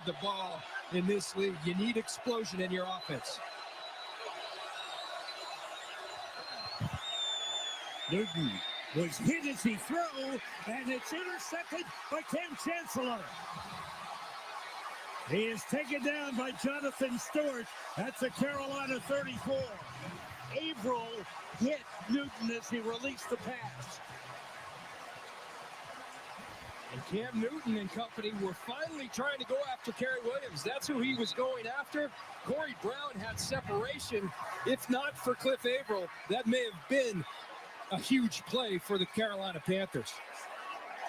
the ball in this league. You need explosion in your offense. Newton was hit as he threw, and it's intercepted by Cam Chancellor. He is taken down by Jonathan Stewart. That's a Carolina 34. Averill hit Newton as he released the pass. And Cam Newton and company were finally trying to go after Kerry Williams. That's who he was going after. Corey Brown had separation. If not for Cliff Averill, that may have been a huge play for the Carolina Panthers.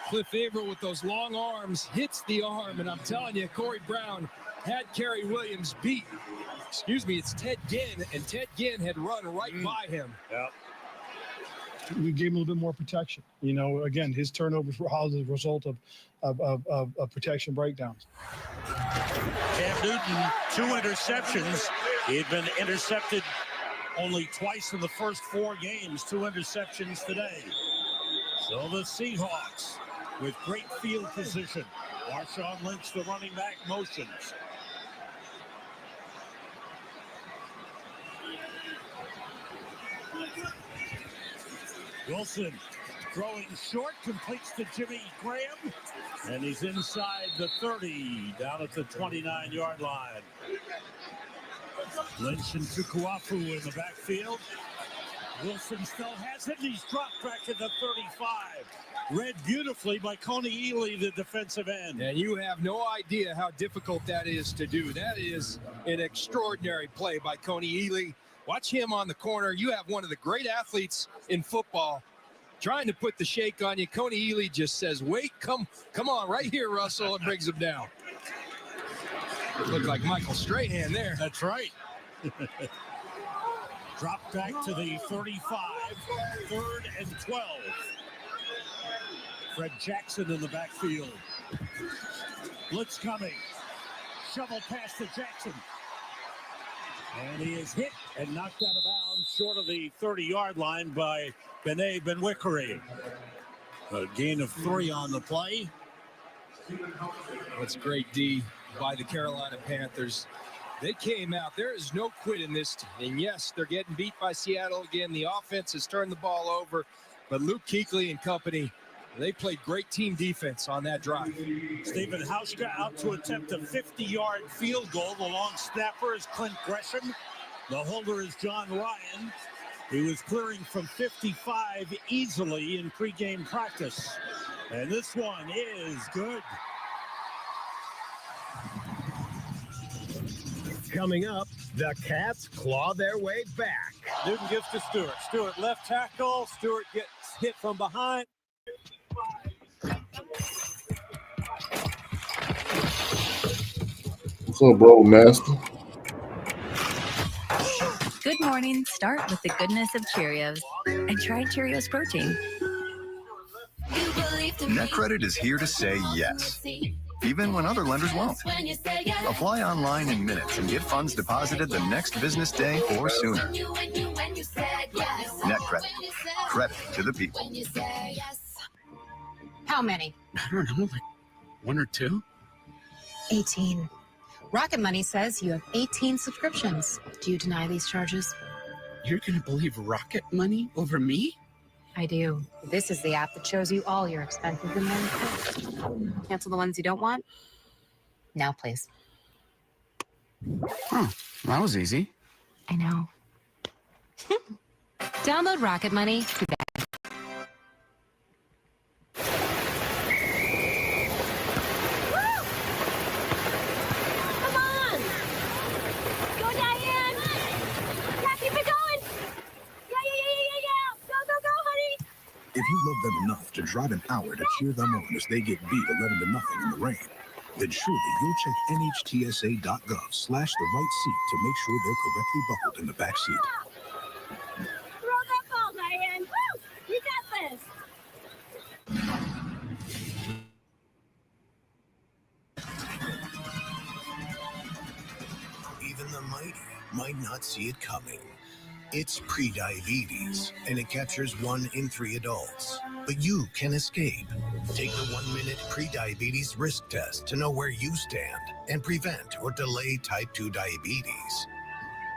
Cliff Averill with those long arms hits the arm, and I'm telling you, Corey Brown had Kerry Williams beat. It's Ted Ginn, and Ted Ginn had run right by him. Yep. We gave him a little bit more protection. You know, again, his turnovers were all the result of protection breakdowns. Cam Newton, 2 interceptions. He had been intercepted only twice in the first 4 games, 2 interceptions today. So the Seahawks with great field position. Marshawn Lynch, the running back, motions. Wilson throwing short, completes to Jimmy Graham, and he's inside the 30, down at the 29-yard line. Lynch and Tukuafu in the backfield. Wilson still has it. He's dropped back at the 35. Read beautifully by Coney Ely, the defensive end. And you have no idea how difficult that is to do. That is an extraordinary play by Coney Ely. Watch him on the corner. You have one of the great athletes in football trying to put the shake on you. Coney Ely just says, wait, come on, right here, Russell, and brings him down. Looked like Michael Strahan there. That's right. Drop back to the 35, 3rd and 12. Fred Jackson in the backfield. Blitz coming. Shovel pass to Jackson. And he is hit and knocked out of bounds short of the 30-yard line by Bené Benwikere. A gain of 3 on the play. That's great D by the Carolina Panthers. They came out. There is no quit in this team. And yes, they're getting beat by Seattle again. The offense has turned the ball over. But Luke Kuechly and company, they played great team defense on that drive. Stephen Hauschka out to attempt a 50-yard field goal. The long snapper is Clint Gresham. The holder is John Ryan. He was clearing from 55 easily in pregame practice. And this one is good. Coming up, the Cats claw their way back. Newton gives to Stewart. Stewart left tackle. Stewart gets hit from behind. What's up, bro, master? Good morning. Start with the goodness of Cheerios. And try Cheerios Protein. NetCredit is here to say yes, even when other lenders won't. Apply online in minutes and get funds deposited the next business day or sooner. NetCredit. Credit to the people. How many? I don't know, like 1 or 2? 18. Rocket Money says you have 18 subscriptions. Do you deny these charges? You're gonna believe Rocket Money over me? I do. This is the app that shows you all your expenses in one click. Cancel the ones you don't want. Now, please. Oh, that was easy. I know. Download Rocket Money today. If you love them enough to drive an hour to cheer them on as they get beat 11-0 in the rain, then surely you'll check NHTSA.gov/the-right seat to make sure they're correctly buckled in the back seat. Throw that ball, Diane. Woo! You got this. Even the mighty might not see it coming. It's prediabetes, and it captures 1 in 3 adults. But you can escape. Take the 1-minute pre-diabetes risk test to know where you stand and prevent or delay type 2 diabetes.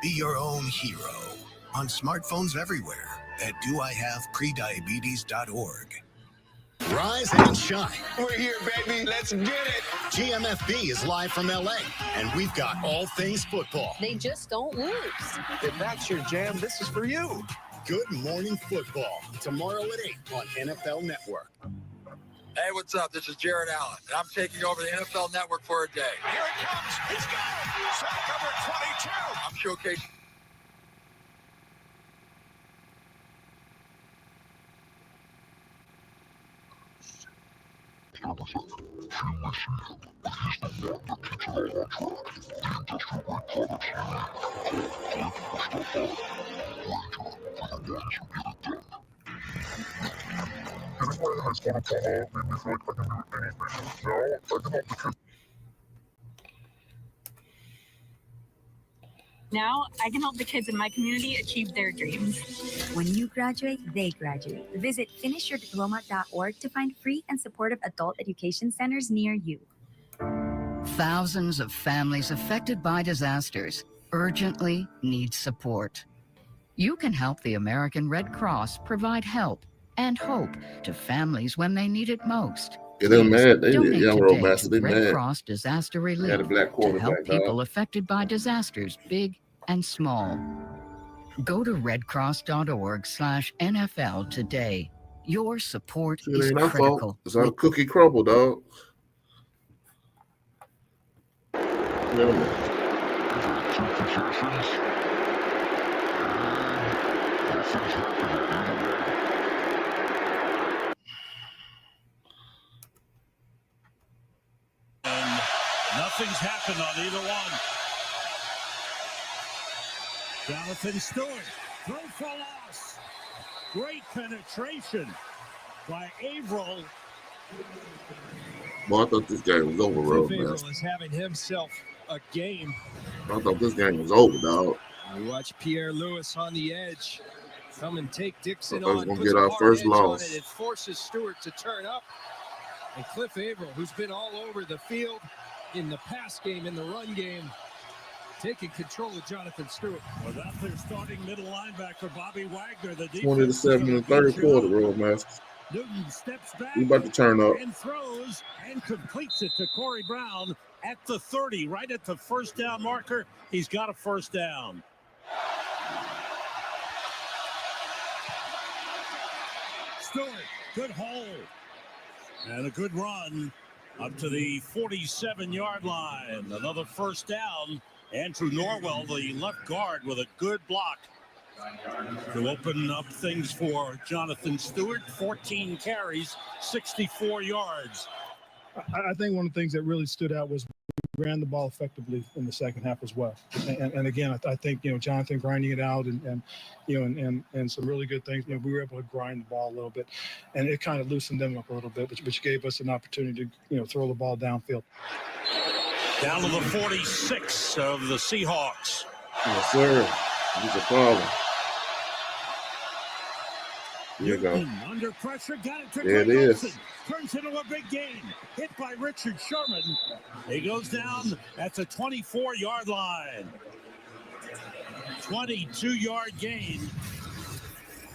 Be your own hero on smartphones everywhere at doihaveprediabetes.org. Rise and shine. We're here, baby. Let's get it. GMFB is live from LA, and we've got all things football. They just don't lose. If that's your jam, this is for you. Good Morning Football, tomorrow at 8 on NFL Network. Hey, what's up? This is Jared Allen, and I'm taking over the NFL Network for a day. Here it comes. He's got it. Sack number 22. I'm showcasing. Now I can help the kids in my community achieve their dreams. When you graduate, they graduate. Visit finishyourdiploma.org to find free and supportive adult education centers near you. Thousands of families affected by disasters urgently need support. You can help the American Red Cross provide help and hope to families when they need it most. Yeah, they're mad. They Donate young today roadmaster. They to Red mad. Cross Disaster Relief Had a black to quarterback, help people dog. affected by disasters, big and small. Go to redcross.org/NFL today. Your support It is ain't our critical. fault. It's all cookie crumble, dog. Yeah, man. And nothing's happened on either one. Jonathan Stewart, throw for loss. Great penetration by Averill. Boy, I thought this game was over, bro. Cliff Man. Averill is having himself a game. I thought this game was over, dog. We watch Pierre Lewis on the edge. Come and take Dixon Thought we was on. gonna Puts get a our hard first edge on loss. it. It forces Stewart to turn up. And Cliff Averill, who's been all over the field in the pass game, in the run game, taking control of Jonathan Stewart. Without their starting middle linebacker, Bobby Wagner, the 20-7 in the third quarter, Roadmaster. Newton steps back We about to turn up. and throws and completes it to Corey Brown at the 30, right at the first down marker. He's got a first down. Stewart, good hold. And a good run up to the 47-yard line. Another first down. Andrew Norwell, the left guard, with a good block to open up things for Jonathan Stewart. 14 carries, 64 yards. I think one of the things that really stood out was we ran the ball effectively in the second half as well. And again, I think, Jonathan grinding it out and some really good things. We were able to grind the ball a little bit, and it kind of loosened them up a little bit, which gave us an opportunity to, throw the ball downfield. Down to the 46 of the Seahawks. Yes, sir. He's a problem. Here you go. Under pressure, got it to There it Greg is. Olsen. Turns into a big gain. Hit by Richard Sherman. He goes down at the 24-yard line. 22-yard gain.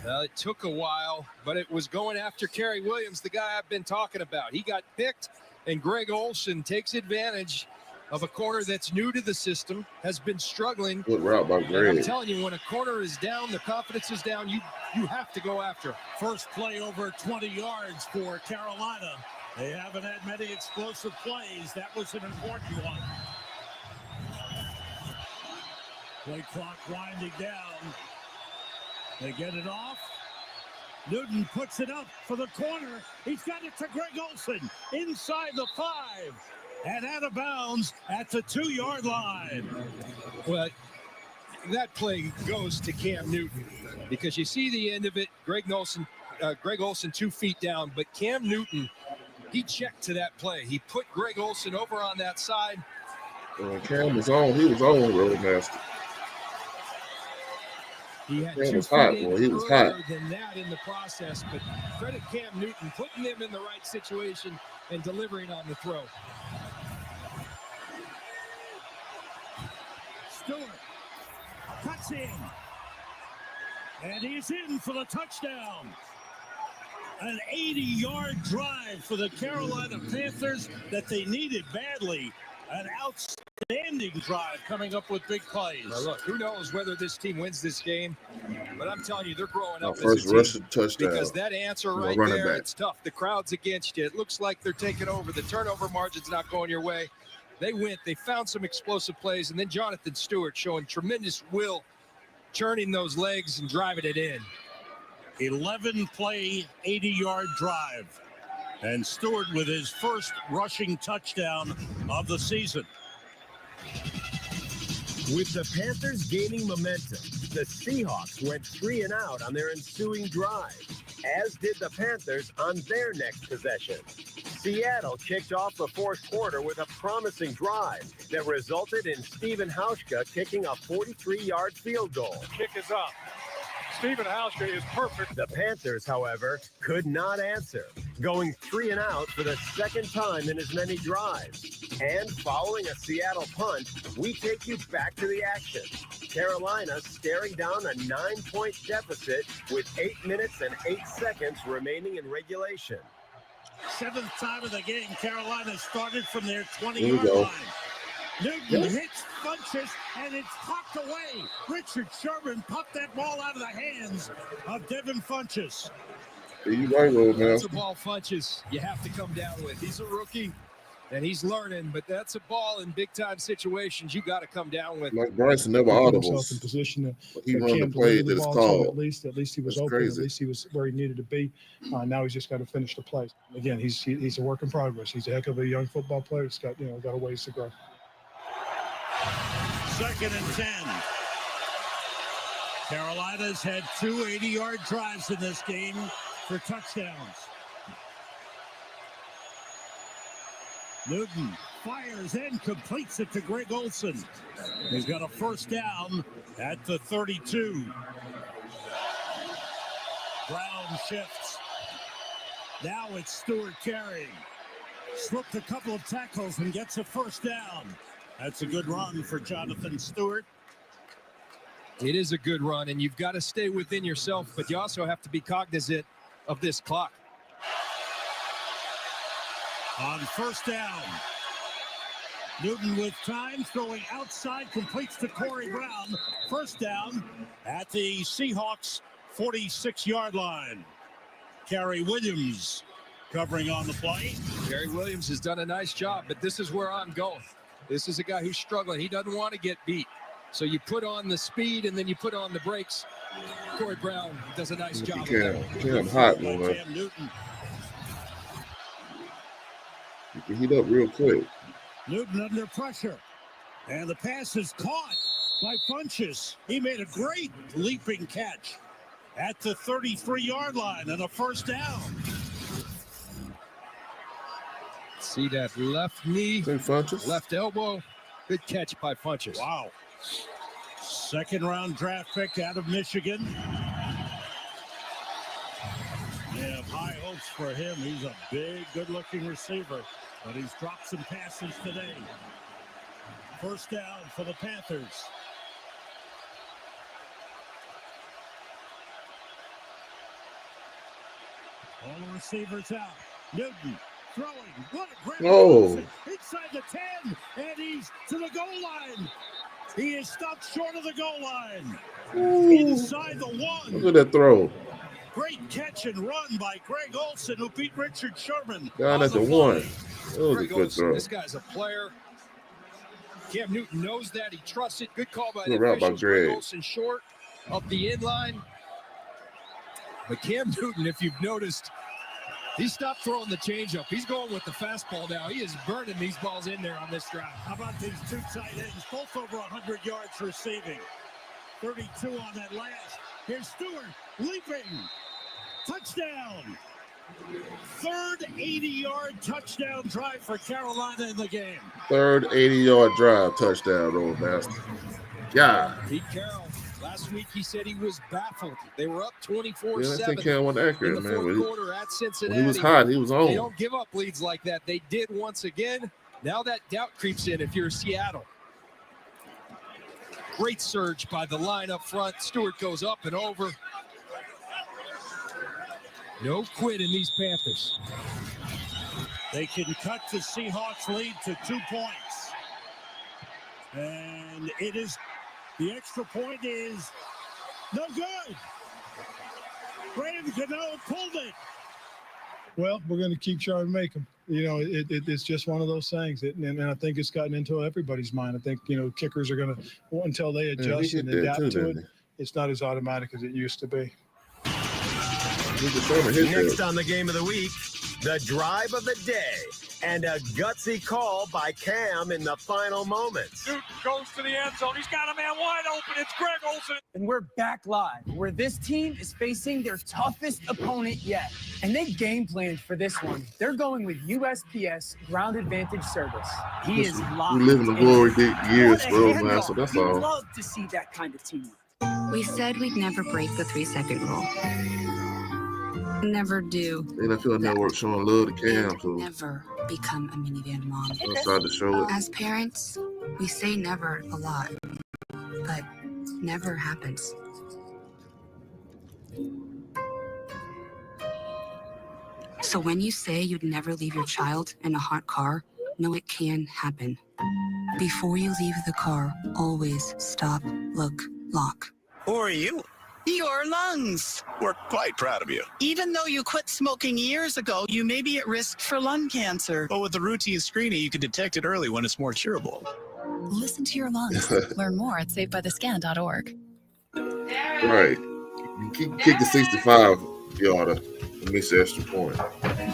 Well, it took a while, but it was going after Kerry Williams, the guy I've been talking about. He got picked, and Greg Olsen takes advantage of a corner that's new to the system, has been struggling. Good route by And I'm Greg. telling you, when a corner is down, the confidence is down, you have to go after him. First play over 20 yards for Carolina. They haven't had many explosive plays. That was an important one. Play clock winding down. They get it off. Newton puts it up for the corner. He's got it to Greg Olsen inside the 5 and out of bounds at the 2-yard line. Well, that play goes to Cam Newton because you see the end of it. Greg Olsen 2 feet down, but Cam Newton, he checked to that play. He put Greg Olsen over on that side. Cam was on. He was on, Roadmaster. He had He 2 was feet hot, in boy. He was earlier hot. than that in the process, but credit Cam Newton putting them in the right situation and delivering on the throw. Stewart cuts in. And he's in for the touchdown. An 80-yard drive for the Carolina Panthers that they needed badly. An outstanding drive coming up with big plays. Now look, who knows whether this team wins this game, but I'm telling you, they're growing Our up first as a team. rushing touchdown. Because that answer from a right running there, back. it's tough. The crowd's against you. It looks like they're taking over. The turnover margin's not going your way. They went. They found some explosive plays, and then Jonathan Stewart showing tremendous will, churning those legs and driving it in. 11-play, 80-yard drive. And Stewart with his first rushing touchdown of the season. With the Panthers gaining momentum, the Seahawks went 3 and out on their ensuing drive, as did the Panthers on their next possession. Seattle kicked off the fourth quarter with a promising drive that resulted in Stephen Hauschka kicking a 43-yard field goal. Kick is up. Stephen Hauschka is perfect. The Panthers, however, could not answer, going 3 and out for the second time in as many drives. And following a Seattle punt, we take you back to the action. Carolina staring down a 9-point deficit with 8 minutes and 8 seconds remaining in regulation. 7th time of the game, Carolina started from their Here we 20-yard go. line. Newton hits Funchess, and it's tucked away. Richard Sherman popped that ball out of the hands of Devin Funchess. Yeah, you right, Road That's Master. a ball Funchess you have to come down with. He's a rookie, and he's learning, but that's a ball in big-time situations you got to come down with. Like Bryson never Put himself in audibles. position to He run the Cam play deliver that is ball to him called. At least he was That's open. crazy. At least he was where he needed to be. Now he's just got to finish the play. Again, he's a work in progress. He's a heck of a young football player. He's got a ways to grow. 2nd and 10. Carolina's had 2 80-yard drives in this game for touchdowns. Newton fires and completes it to Greg Olsen. He's got a first down at the 32. Brown shifts. Now it's Stewart carrying. Slipped a couple of tackles and gets a first down. That's a good run for Jonathan Stewart. It is a good run, and you've got to stay within yourself, but you also have to be cognizant of this clock. On first down, Newton with time, throwing outside, completes to Corey Brown. First down at the Seahawks 46-yard line. Kerry Williams covering on the play. Kerry Williams has done a nice job, but this is where I'm going. This is a guy who's struggling. He doesn't want to get beat. So you put on the speed and then you put on the brakes. Corey Brown does a nice job of that. Cam hot, man. Cam Newton. You can heat up real quick. Newton under pressure. And the pass is caught by Funchess. He made a great leaping catch at the 33-yard line and a first down. See that left knee, left elbow. Good catch by Funchess. Wow. 2nd round draft pick out of Michigan. They have high hopes for him. He's a big, good-looking receiver, but he's dropped some passes today. First down for the Panthers. All the receivers out. Newton throwing. What a great Oh. inside the 10, and he's to the goal line. He is stopped short of the goal line. Ooh. Inside the 1. Look at that throw. Great catch and run by Greg Olsen, who beat Richard Sherman. Down on at the fly. 1. That was a Greg good Olsen, throw. this guy's a player. Cam Newton knows that. He trusts it. Good call by Good the route by officials. Greg Greg. Olsen short of the inline. But Cam Newton, if you've noticed, he stopped throwing the changeup. He's going with the fastball now. He is burning these balls in there on this drive. How about these two tight ends, both over 100 yards receiving? 32 on that last. Here's Stewart leaping. Touchdown. 3rd 80-yard touchdown drive for Carolina in the game. 3rd 80-yard drive touchdown, Road Master. Yeah. Pete Carroll, last last week he said he was baffled. They were up 24-7 Yeah, I think Cam was accurate, in the man. fourth quarter at Cincinnati. When he was hot, he was on. They don't give up leads like that. They did once again. Now that doubt creeps in if you're Seattle. Great surge by the line up front. Stewart goes up and over. No quit in these Panthers. They can cut the Seahawks lead to 2 points. And it is, the extra point is no good. Brandon Cano pulled it. Well, we're going to keep trying to make them. You know, it's just one of those things. And I think it's gotten into everybody's mind. I think, you know, kickers are going to, until they adjust and adapt to it, it's not as automatic as it used to be. Next on the game of the week, the drive of the day, and a gutsy call by Cam in the final moments. Newton goes to the end zone. He's got a man wide open. It's Greg Olsen. And we're back live, where this team is facing their toughest opponent yet. And they game planned for this one. They're going with USPS Ground Advantage Service. He is locked. We live in the glory years, bro, man, so that's all. We'd love to see that kind of teamwork. We said we'd never break the 3-second rule. Never do. NFL Network showing love to Cam, so Never become a minivan mom. outside to show it. As parents, we say never a lot, but never happens. So when you say you'd never leave your child in a hot car, know it can happen. Before you leave the car, always stop, look, lock. Who are you? Your lungs. We're quite proud of you. Even though you quit smoking years ago, you may be at risk for lung cancer. But with the routine screening, you can detect it early when it's more curable. Listen to your lungs. Learn more at savebythescan.org. Right. You keep kicking 65-yarder and miss the extra point.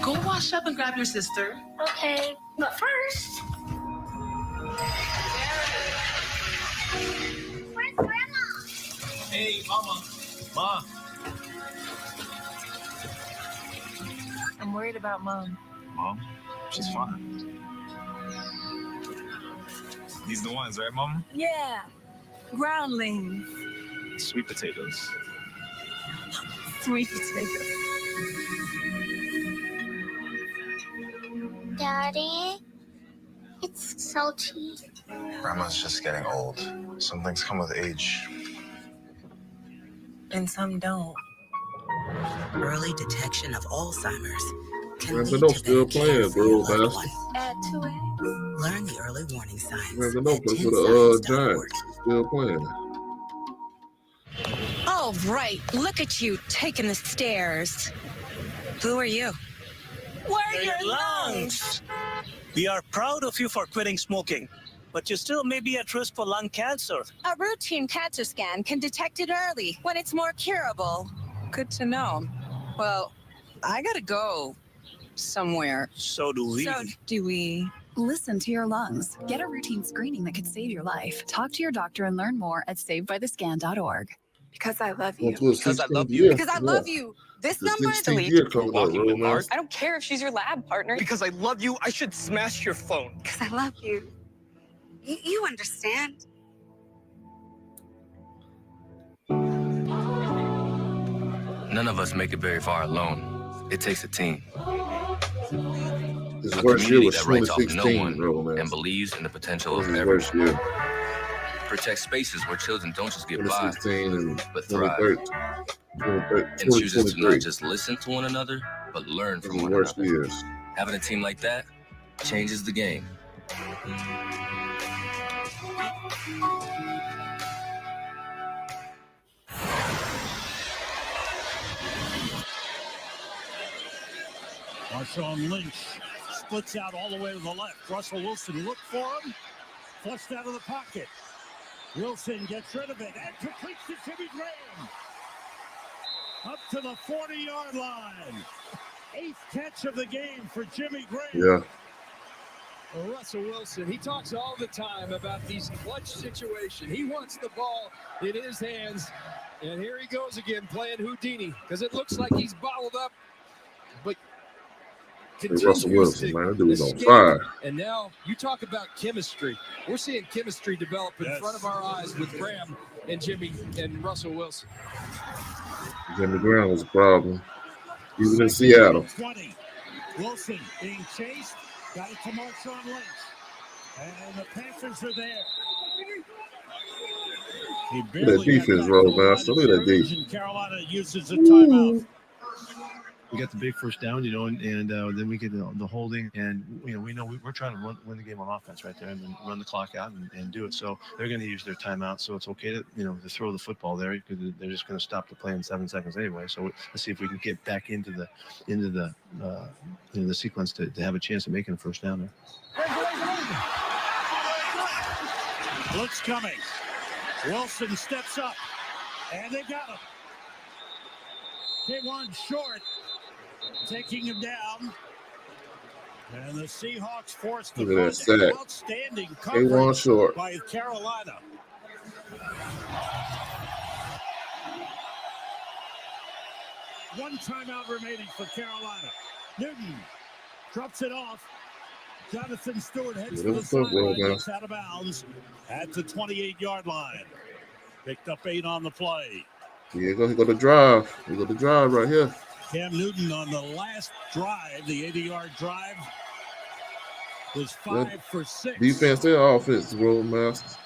Go wash up and grab your sister. Okay, but first. Where's Grandma? Hey, Mama. Ma. I'm worried about Mom. Mom? She's fine. These are the ones, right, Mom? Yeah. Groundlings. Sweet potatoes. Sweet potatoes. Daddy, it's salty. Grandma's just getting old. Some things come with age. And some don't. Early detection of Alzheimer's can lead Randall to still better care playing, for your bro, loved bastard. one. Add to it. Learn the early warning signs. Randall plays for the Giants. Still playing. All right, look at you taking the stairs. Who are you? Where are your lungs? We are proud of you for quitting smoking, but you still may be at risk for lung cancer. A routine cancer scan can detect it early when it's more curable. Good to know. Well, I gotta go somewhere. So do we. So do we. Listen to your lungs. Get a routine screening that could save your life. Talk to your doctor and learn more at savebythescan.org. Because I love you. Because I love you. Because I love you. This number is I don't care if she's your lab partner. Because I love you, I should smash your phone. Because I love you. You understand. None of us make it very far alone. It takes a team. His A worst year community was that writes off no 2016, one bro, man. and believes in the potential That of was his worst everyone. year. Protect spaces where children don't just get by, 2016 and but thrive. 2013. And chooses to 2023. not just listen to one another, but learn That from was one the worst another. years. Having a team like that changes the game. Marshawn Lynch splits out all the way to the left. Russell Wilson looked for him. Flushed out of the pocket. Wilson gets rid of it and completes to Jimmy Graham. Up to the 40-yard line. 8th catch of the game for Jimmy Graham. Yeah. Well, Russell Wilson, he talks all the time about these clutch situations. He wants the ball in his hands. And here he goes again playing Houdini because it looks like he's bottled up. But Russell Wilson, man, that dude was on fire. And now you talk about chemistry. We're seeing chemistry develop in front of our eyes with Graham and Jimmy and Russell Wilson. Jimmy Graham was a problem. He was in Seattle. 20. Wilson being chased. Got it to Marshawn Lynch. And the Panthers are there. Look at that defense, Roadmaster. Look at that defense. Carolina uses a timeout. We got the big first down, and then we get the holding, and we know we're trying to win the game on offense right there, and then run the clock out and do it. So they're going to use their timeout. So it's okay to to throw the football there because they're just going to stop the play in 7 seconds anyway. So let's see if we can get back into the sequence to have a chance of making a first down there. Blitz coming. Wilson steps up, and they got him. K1 short, taking him down. And the Seahawks forced the outstanding coverage short by Carolina. One timeout remaining for Carolina. Newton drops it off. Jonathan Stewart heads to the sideline, gets out of bounds at the 28-yard line. Picked up 8 on the play. Yeah, he got the drive. He got the drive right here. Cam Newton on the last drive, the 80-yard drive, was 5 for 6. Defense and offense, Roadmaster.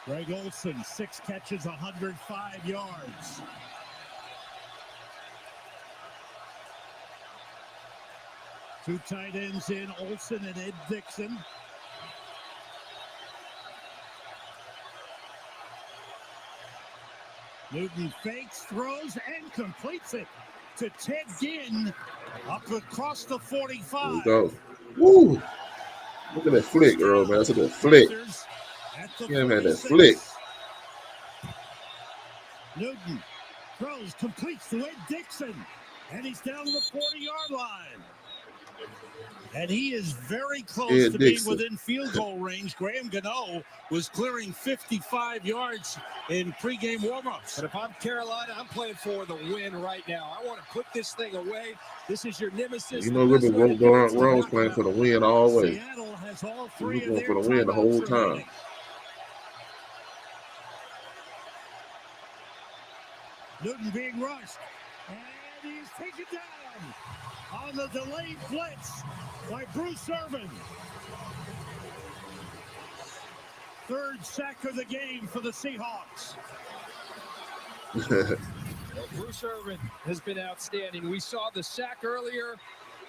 Greg Olsen, 6 catches, 105 yards. Two tight ends in, Olsen and Ed Dixon. Newton fakes, throws, and completes it to Ted Ginn up across the 45. There we go. Woo! Look at that flick, Earl, man. Look at that flick. Cam had that flick. Newton throws, completes to Ed Dixon, and he's down to the 40-yard line. And he is very close to being within field goal range. Graham Gano was clearing 55 yards in pregame warmups. But if I'm Carolina, I'm playing for the win right now. I want to put this thing away. This is your nemesis. Ripper Brown's playing for the win all the way. Seattle has all 3 He's going for the win the whole time. Newton being rushed. And he's taken down on the delayed blitz by Bruce Irvin. 3rd sack of the game for the Seahawks. Bruce Irvin has been outstanding. We saw the sack earlier.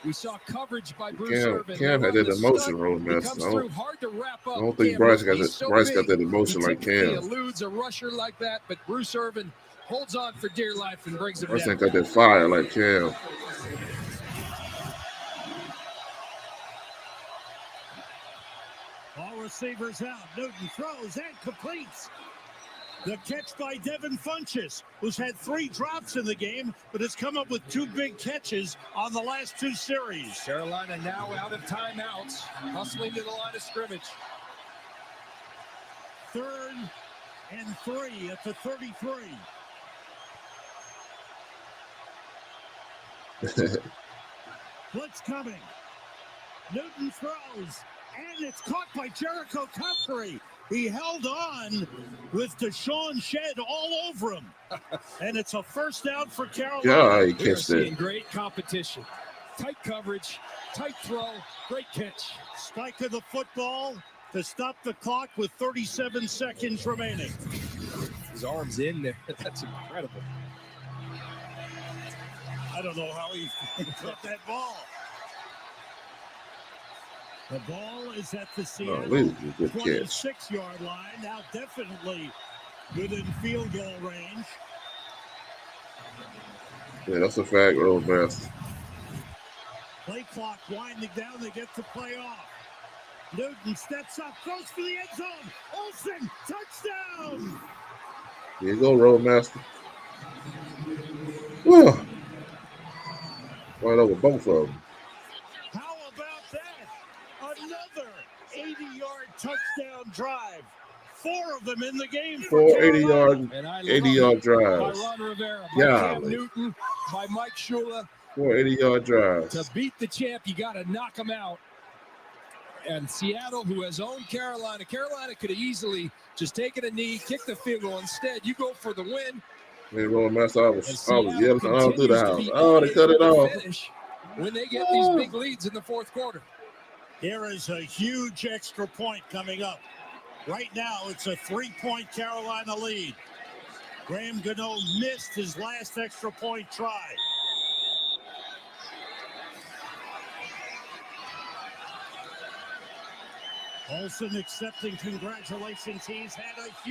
We saw coverage by Bruce Irvin. Cam had that emotion, Roadmaster. I don't think Bryce got that emotion like Cam. He eludes a rusher like that, but Bruce Irvin holds on for dear life and brings him Bryce down. ain't got that fire like Cam. All receivers out. Newton throws and completes. The catch by Devin Funchess, who's had 3 drops in the game, but has come up with 2 big catches on the last 2 series. Carolina now out of timeouts, hustling to the line of scrimmage. 3rd and 3 at the 33. Blitz coming. Newton throws, and it's caught by Jericho Comfrey. He held on with Deshaun Shedd all over him. And it's a first down for Carolina. Yeah, he We're catch seeing that. great competition. Tight coverage, tight throw, great catch. Spike of the football to stop the clock with 37 seconds remaining. His arm's in there. That's incredible. I don't know how he caught that ball. The ball is at the Seattle 26-yard line. Now definitely within field goal range. Yeah, that's a fact, Roadmaster. Play clock winding down. They get to play off. Newton steps up, goes for the end zone. Olsen, touchdown! Here you go, Roadmaster. Whoa. Right over both of them. How about that? Another 80-yard touchdown drive. 4 of them in the game. 4 80-yard drives. By Ron Rivera, by Yeah. Cam Newton, by Mike Shula. 4 80-yard drives. To beat the champ, you got to knock him out. And Seattle, who has owned Carolina could have easily just taken a knee, kicked the field goal. Instead, you go for the win. Man, Roman Master, I was yelling all through the house. Oh, they cut it off. When they get these big leads in the fourth quarter. Here is a huge extra point coming up. Right now, it's a 3-point Carolina lead. Graham Gano missed his last extra point try. Olsen accepting congratulations. He's had a huge